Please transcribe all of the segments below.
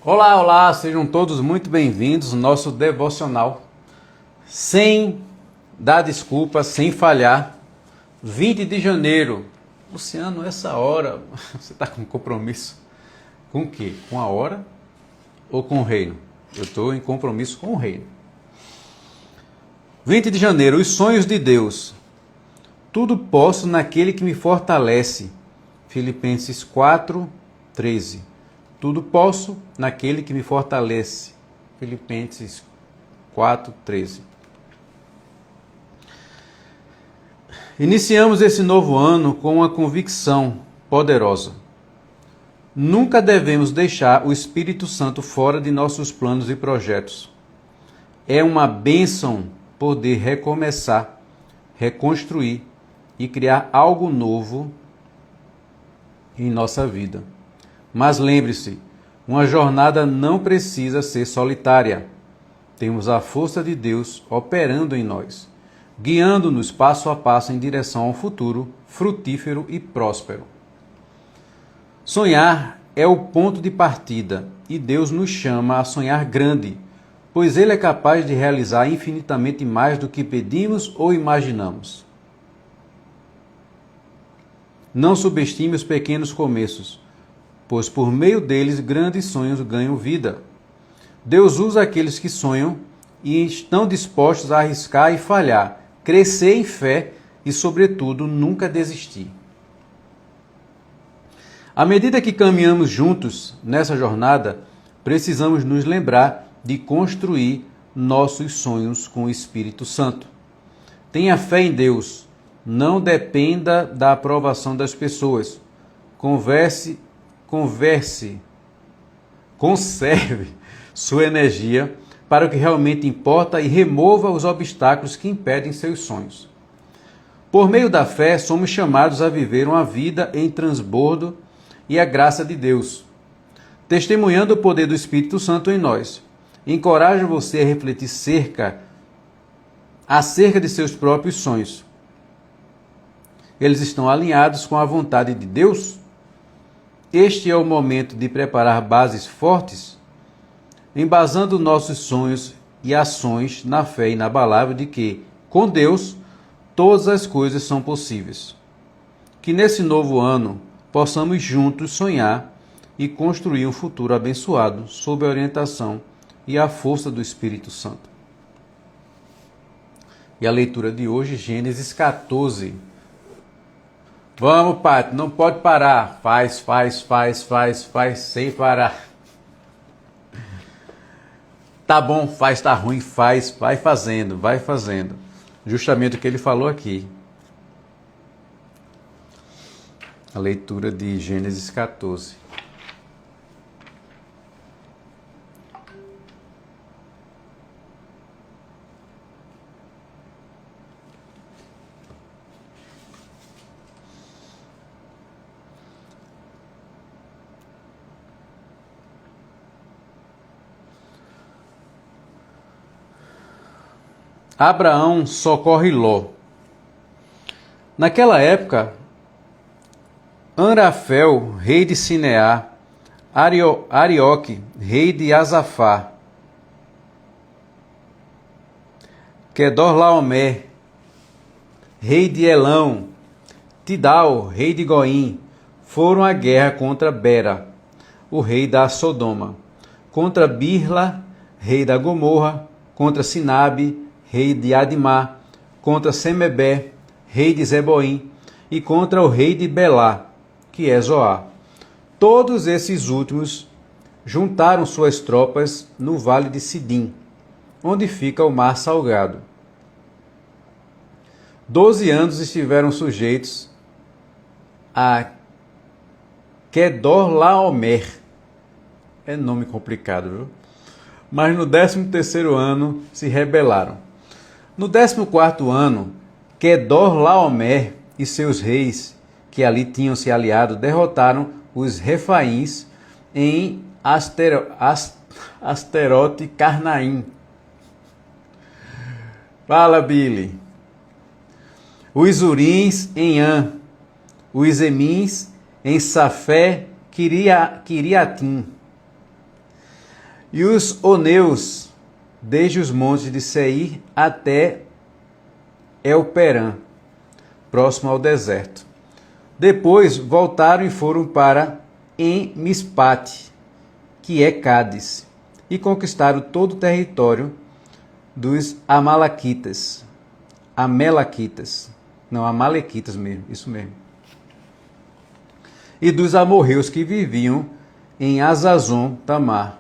Olá, olá, sejam todos muito bem-vindos ao nosso devocional. Sem dar desculpa, sem falhar, 20 de janeiro. Luciano, essa hora, você está com compromisso com o quê? Com a hora ou com o reino? Eu estou em compromisso com o reino. 20 de janeiro, os sonhos de Deus. Tudo posso naquele que me fortalece. Filipenses 4:13. Tudo posso naquele que me fortalece. Filipenses 4:13. Iniciamos esse novo ano com uma convicção poderosa. Nunca devemos deixar o Espírito Santo fora de nossos planos e projetos. É uma bênção poder recomeçar, reconstruir e criar algo novo em nossa vida. Mas lembre-se, uma jornada não precisa ser solitária. Temos a força de Deus operando em nós, guiando-nos passo a passo em direção ao futuro frutífero e próspero. Sonhar é o ponto de partida e Deus nos chama a sonhar grande, pois Ele é capaz de realizar infinitamente mais do que pedimos ou imaginamos. Não subestime os pequenos começos, pois por meio deles grandes sonhos ganham vida. Deus usa aqueles que sonham e estão dispostos a arriscar e falhar, crescer em fé e, sobretudo, nunca desistir. À medida que caminhamos juntos nessa jornada, precisamos nos lembrar de construir nossos sonhos com o Espírito Santo. Tenha fé em Deus, não dependa da aprovação das pessoas. Conserve sua energia para o que realmente importa e remova os obstáculos que impedem seus sonhos. Por meio da fé, somos chamados a viver uma vida em transbordo e a graça de Deus, testemunhando o poder do Espírito Santo em nós. Encorajo você a refletir acerca de seus próprios sonhos. Eles estão alinhados com a vontade de Deus? Este é o momento de preparar bases fortes, embasando nossos sonhos e ações na fé inabalável de que, com Deus, todas as coisas são possíveis. Que nesse novo ano possamos juntos sonhar e construir um futuro abençoado sob a orientação e a força do Espírito Santo. E a leitura de hoje, Gênesis 14. Vamos, Pátio, não pode parar. Faz, sem parar. Tá bom, faz, tá ruim, faz, vai fazendo. Justamente o que ele falou aqui. A leitura de Gênesis 14. Abraão socorre Ló. Naquela época, Amrafel, rei de Sinear, Arioque, rei de Azafá, Quedorlaomer, rei de Elão, Tidal, rei de Goim, foram à guerra contra Bera, o rei da Sodoma, contra Birla, rei da Gomorra, contra Sinabe, rei de Adimá, contra Semebé, rei de Zeboim, e contra o rei de Belá, que é Zoar. Todos esses últimos juntaram suas tropas no vale de Sidim, onde fica o mar salgado. 12 anos estiveram sujeitos a Quedorlaomer. É nome complicado, viu? Mas no 13º ano se rebelaram. No 14º ano, Quedorlaomer e seus reis, que ali tinham se aliado, derrotaram os refaíns em Asterote Carnaim. Fala, Billy. Os urins em An, os emins em Safé Quiriatim, E os oneus, desde os montes de Seir até Elperã, próximo ao deserto. Depois voltaram e foram para En-Mispate, que é Cádiz, e conquistaram todo o território dos Amalequitas. Não, Amalequitas mesmo, isso mesmo. E dos amorreus que viviam em Azazon Tamar.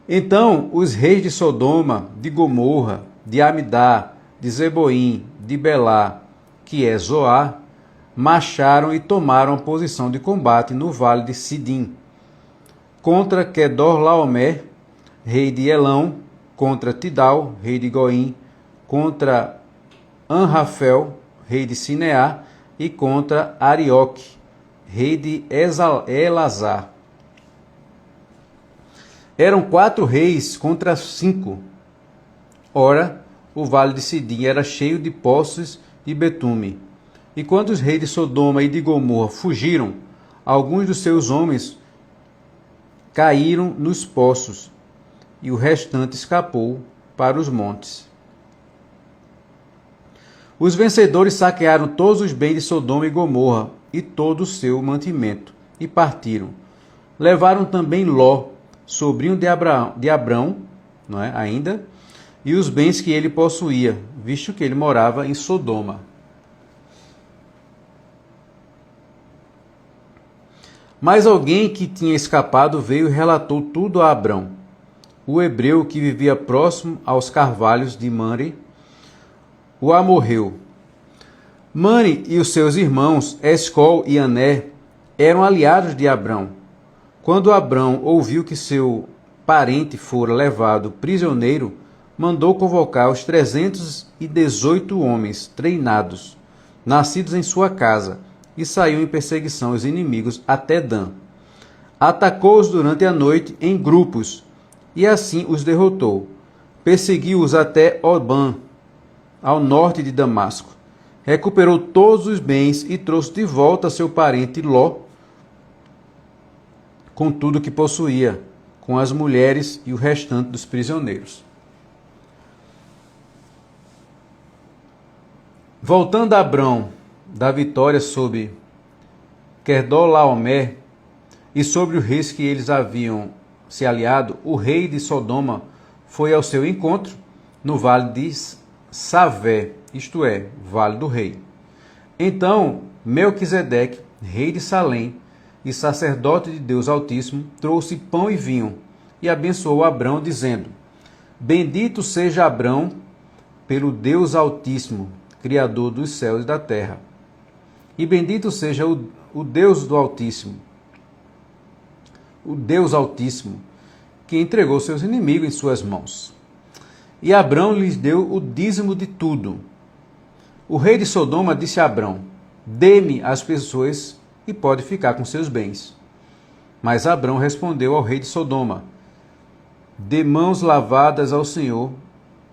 Então os reis de Sodoma, de Gomorra, de Amidá, de Zeboim, de Belá, que é Zoar, marcharam e tomaram a posição de combate no vale de Sidim, contra Quedorlaomer, rei de Elão, contra Tidal, rei de Goim, contra Anrafel, rei de Sineá, e contra Arioque, rei de Elazar. Eram 4 reis contra 5. Ora, o vale de Sidim era cheio de poços e betume. E quando os reis de Sodoma e de Gomorra fugiram, alguns dos seus homens caíram nos poços, e o restante escapou para os montes. Os vencedores saquearam todos os bens de Sodoma e Gomorra e todo o seu mantimento, e partiram. Levaram também Ló, sobrinho de Abrão, não é, ainda, e os bens que ele possuía, visto que ele morava em Sodoma. Mas alguém que tinha escapado veio e relatou tudo a Abrão, o hebreu que vivia próximo aos carvalhos de Manre, o amorreu. Manre e os seus irmãos, Escol e Ané, eram aliados de Abrão. Quando Abrão ouviu que seu parente fora levado prisioneiro, mandou convocar os 318 homens treinados, nascidos em sua casa, e saiu em perseguição aos inimigos até Dan. Atacou-os durante a noite em grupos, e assim os derrotou. Perseguiu-os até Oban, ao norte de Damasco. Recuperou todos os bens e trouxe de volta seu parente Ló, com tudo que possuía, com as mulheres e o restante dos prisioneiros. Voltando a Abrão da vitória sobre Quedorlaomer e sobre os reis que eles haviam se aliado, o rei de Sodoma foi ao seu encontro no vale de Savé, isto é, vale do rei. Então Melquisedeque, rei de Salém e sacerdote de Deus Altíssimo, trouxe pão e vinho e abençoou Abrão, dizendo: Bendito seja Abrão pelo Deus Altíssimo, Criador dos céus e da terra. E bendito seja o Deus do Altíssimo, o Deus Altíssimo, que entregou seus inimigos em suas mãos. E Abrão lhes deu o dízimo de tudo. O rei de Sodoma disse a Abrão: Dê-me as pessoas e pode ficar com seus bens. Mas Abrão respondeu ao rei de Sodoma: De mãos lavadas ao Senhor,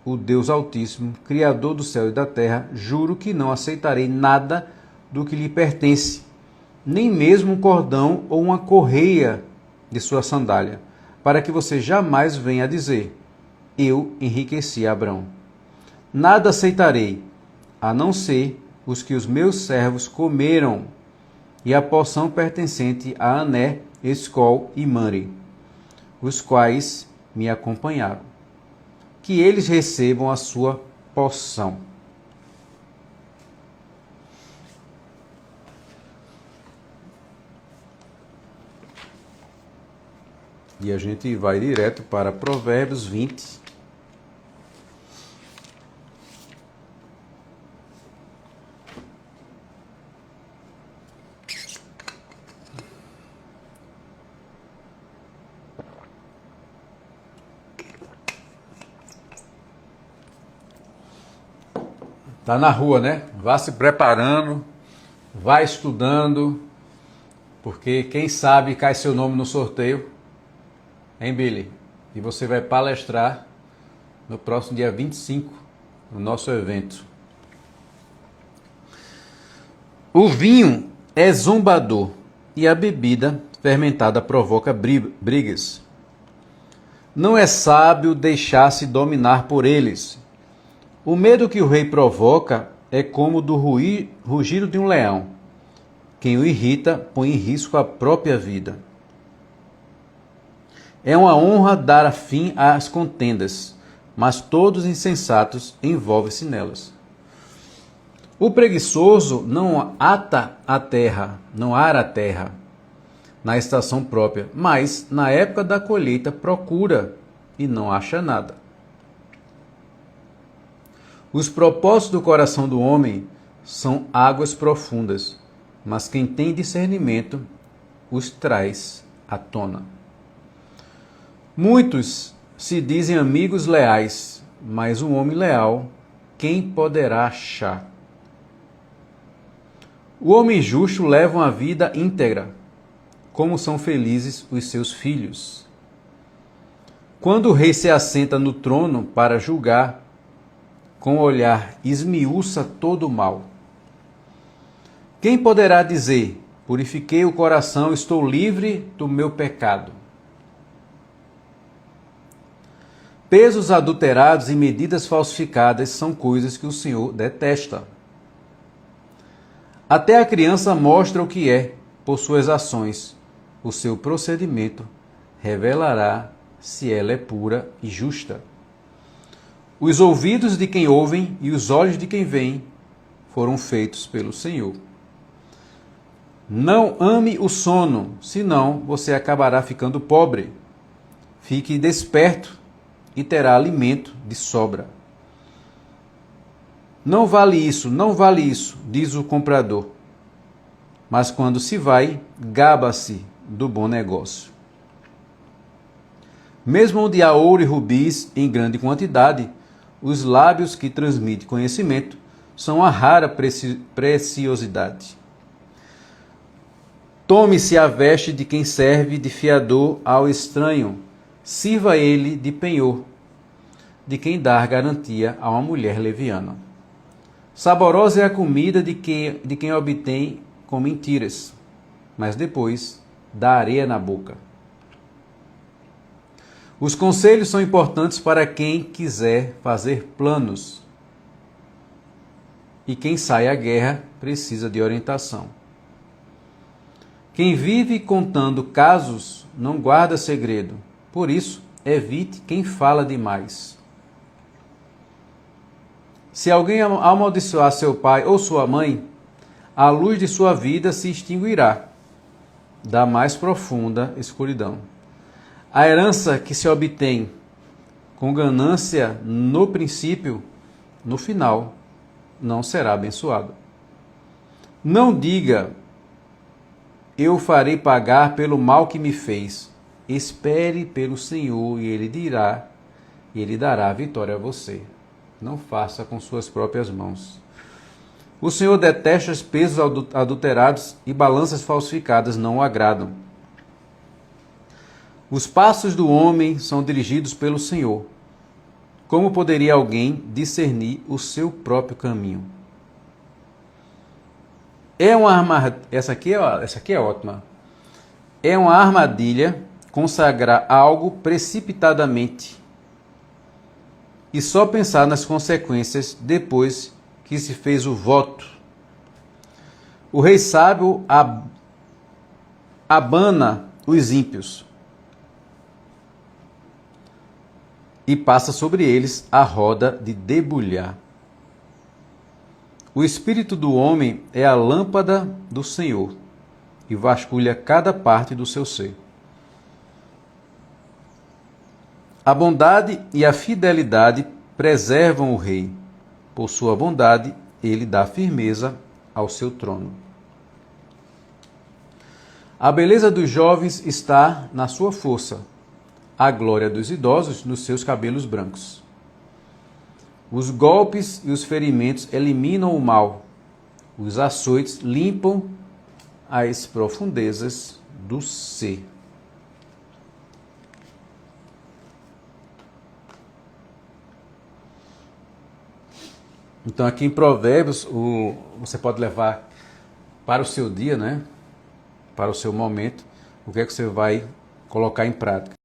o Deus Altíssimo, Criador do céu e da terra, juro que não aceitarei nada do que lhe pertence, nem mesmo um cordão ou uma correia de sua sandália, para que você jamais venha a dizer: Eu enriqueci Abrão. Nada aceitarei, a não ser os que os meus servos comeram, e a porção pertencente a Ané, Escol e Manre, os quais me acompanharam. Que eles recebam a sua porção. E a gente vai direto para Provérbios 20. Tá na rua, né? Vá se preparando, vá estudando, porque quem sabe cai seu nome no sorteio, hein, Billy? E você vai palestrar no próximo dia 25, no nosso evento. O vinho é zombador e a bebida fermentada provoca brigas. Não é sábio deixar-se dominar por eles. O medo que o rei provoca é como o do rugido de um leão. Quem o irrita põe em risco a própria vida. É uma honra dar fim às contendas, mas todos os insensatos envolvem-se nelas. O preguiçoso não ata a terra, não ara a terra na estação própria, mas na época da colheita procura e não acha nada. Os propósitos do coração do homem são águas profundas, mas quem tem discernimento os traz à tona. Muitos se dizem amigos leais, mas um homem leal, quem poderá achar? O homem justo leva uma vida íntegra. Como são felizes os seus filhos. Quando o rei se assenta no trono para julgar, com o olhar esmiuça todo o mal. Quem poderá dizer, purifiquei o coração, estou livre do meu pecado? Pesos adulterados e medidas falsificadas são coisas que o Senhor detesta. Até a criança mostra o que é, por suas ações. O seu procedimento revelará se ela é pura e justa. Os ouvidos de quem ouvem e os olhos de quem veem foram feitos pelo Senhor. Não ame o sono, senão você acabará ficando pobre. Fique desperto e terá alimento de sobra. Não vale isso, diz o comprador. Mas quando se vai, gaba-se do bom negócio. Mesmo onde há ouro e rubis em grande quantidade, os lábios que transmitem conhecimento são a rara preciosidade. Tome-se a veste de quem serve de fiador ao estranho, sirva ele de penhor, de quem dá garantia a uma mulher leviana. Saborosa é a comida de quem obtém com mentiras, mas depois dá areia na boca. Os conselhos são importantes para quem quiser fazer planos. E quem sai à guerra precisa de orientação. Quem vive contando casos não guarda segredo. Por isso, evite quem fala demais. Se alguém amaldiçoar seu pai ou sua mãe, a luz de sua vida se extinguirá da mais profunda escuridão. A herança que se obtém com ganância no princípio, no final, não será abençoada. Não diga, eu farei pagar pelo mal que me fez. Espere pelo Senhor e Ele dará a vitória a você. Não faça com suas próprias mãos. O Senhor detesta os pesos adulterados e balanças falsificadas não o agradam. Os passos do homem são dirigidos pelo Senhor. Como poderia alguém discernir o seu próprio caminho? Essa aqui é ótima. É uma armadilha consagrar algo precipitadamente e só pensar nas consequências depois que se fez o voto. O rei sábio abana os ímpios e passa sobre eles a roda de debulhar. O espírito do homem é a lâmpada do Senhor e vasculha cada parte do seu ser. A bondade e a fidelidade preservam o rei. Por sua bondade, ele dá firmeza ao seu trono. A beleza dos jovens está na sua força, a glória dos idosos nos seus cabelos brancos. Os golpes e os ferimentos eliminam o mal, os açoites limpam as profundezas do ser. Então aqui em Provérbios, você pode levar para o seu dia, né? Para o seu momento, o que é que você vai colocar em prática.